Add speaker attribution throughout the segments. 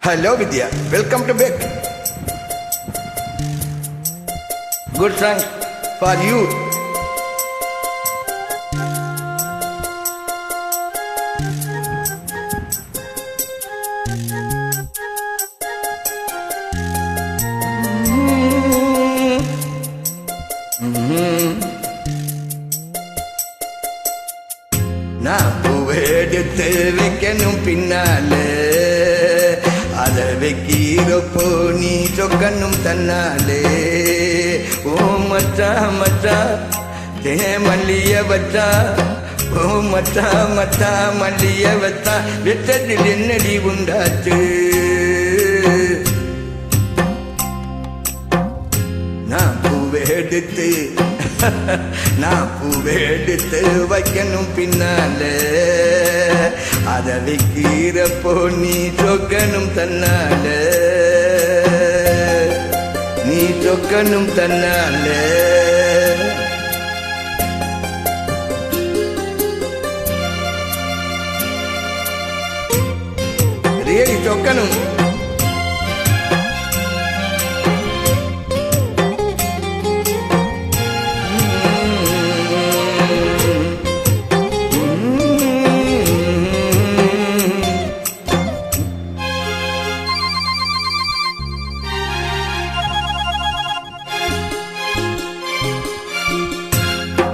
Speaker 1: Hello Vidya, welcome to back. Good song for you. நான் பூவெடுத்து வைக்கணும் பின்னாலே அதை வைக்கிறப்போ நீ சொக்கணும் தன்னாலே. ஓ மச்சா மச்சா தே மல்லிய வச்சா, ஓ மச்சா மச்சா மல்லிய வச்சா, வெச்சதில் என்னடி உண்டாச்சு? நான் பூவெடுத்து நான் பூவெடுத்து வைக்கணும் பின்னாலே அதை வைக்கிறப்போ நீ சொக்கணும் தன்னாலே, நீ சொக்கணும் தன்னாலே. ரியலி சொக்கணும்.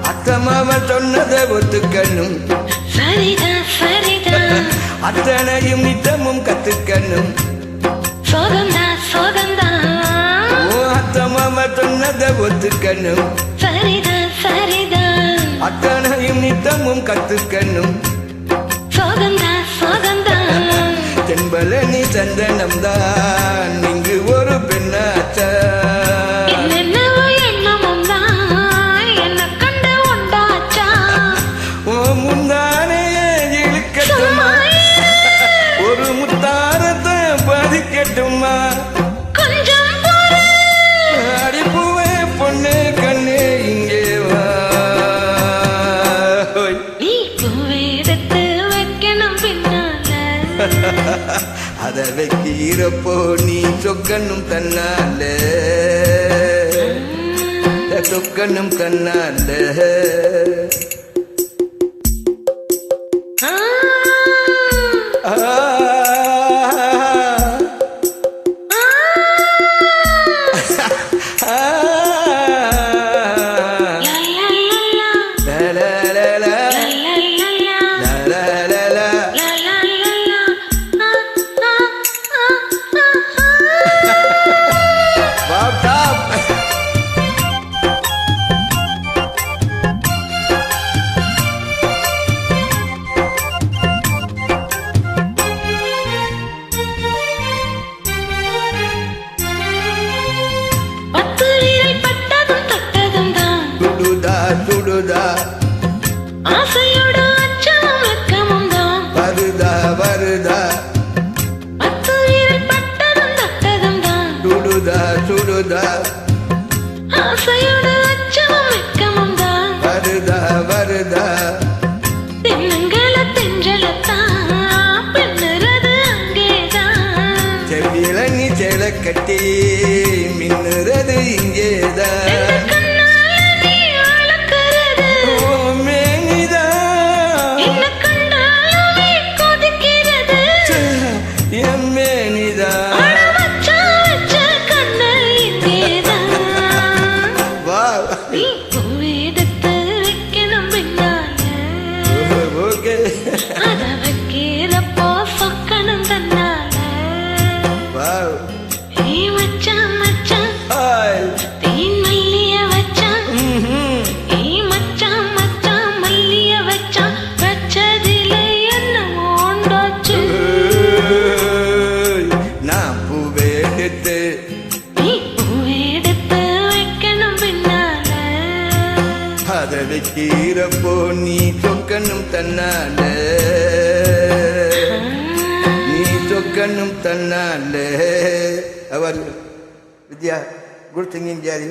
Speaker 1: அத்தமாவ சொன்னதை ஒத்துக்கணும்,
Speaker 2: சரிதான் சரிதான்,
Speaker 1: அத்தனையும் நித்தமும் கத்துக்கணும்.
Speaker 2: சோகம்தான் சோகம்தான்,
Speaker 1: ஓ அத்தமாவ சொன்னதை ஒத்துக்கணும்,
Speaker 2: சரிதான் சரிதான்,
Speaker 1: அத்தனையும் நித்தமும் கத்துக்கணும்.
Speaker 2: சோகம்தான் சோகம்தான்,
Speaker 1: தென்பலனி சந்தனம் தான் இங்கு ஒரு பெண்ணாச்சா.
Speaker 2: என்னென்னவோ எண்ணமும் தான் என்ன கண்டு உண்டாச்சா.
Speaker 1: ஓ முந்தானே இழுக்கட்டுமா, ஒரு முத்தாரத்தை பதிக்கட்டுமா?
Speaker 2: கொஞ்சம் பொறு,
Speaker 1: அடிப்புவே பொண்ணு கண்ணு இங்கே வா.
Speaker 2: நீ பூவெடுத்து வைக்கணும் பின்னால
Speaker 1: அதை வைக்கிறப்போ நீ சொக்கணும் தன்னாலே, சொக்கணும் தன்னாலே. சுடுதா
Speaker 2: ஆசையோட அச்சமும் வெட்கமும் தான்
Speaker 1: வருதா வருதா,
Speaker 2: அத்துயிரில் பட்டதும் தட்டதும் தான்
Speaker 1: சுடுதா சுடுதா,
Speaker 2: ஆசையோட அச்சமும் வெட்கமும் தான்
Speaker 1: வருதா வருதா.
Speaker 2: தென்னங்கள தெஞ்சலத்தான் பெண்ணுறது அங்கேதான்,
Speaker 1: செவ்வில நீ செல கட்டி மின்னுறது இங்கேதான்.
Speaker 2: அதை வைக்கிறப்போ சொக்கணும் தன்னால. நீ மச்சான் மச்சான் தீன் மல்லிய வச்சான், நீ மச்சான் மச்சான் மல்லிய வச்சான், வச்சதிலே என்ன ஓண்டாச்சு?
Speaker 1: நான் பூவெடுத்து
Speaker 2: நீ பூவெடுத்து வைக்கணும் பின்னால
Speaker 1: அதை வைக்கிறப்போ நீ சொக்கணும் தன்னாலே, நீ சொக்கணும் தன்னாலே. அவர் வித்யா, குட் சிங்கிங் ஜாரி.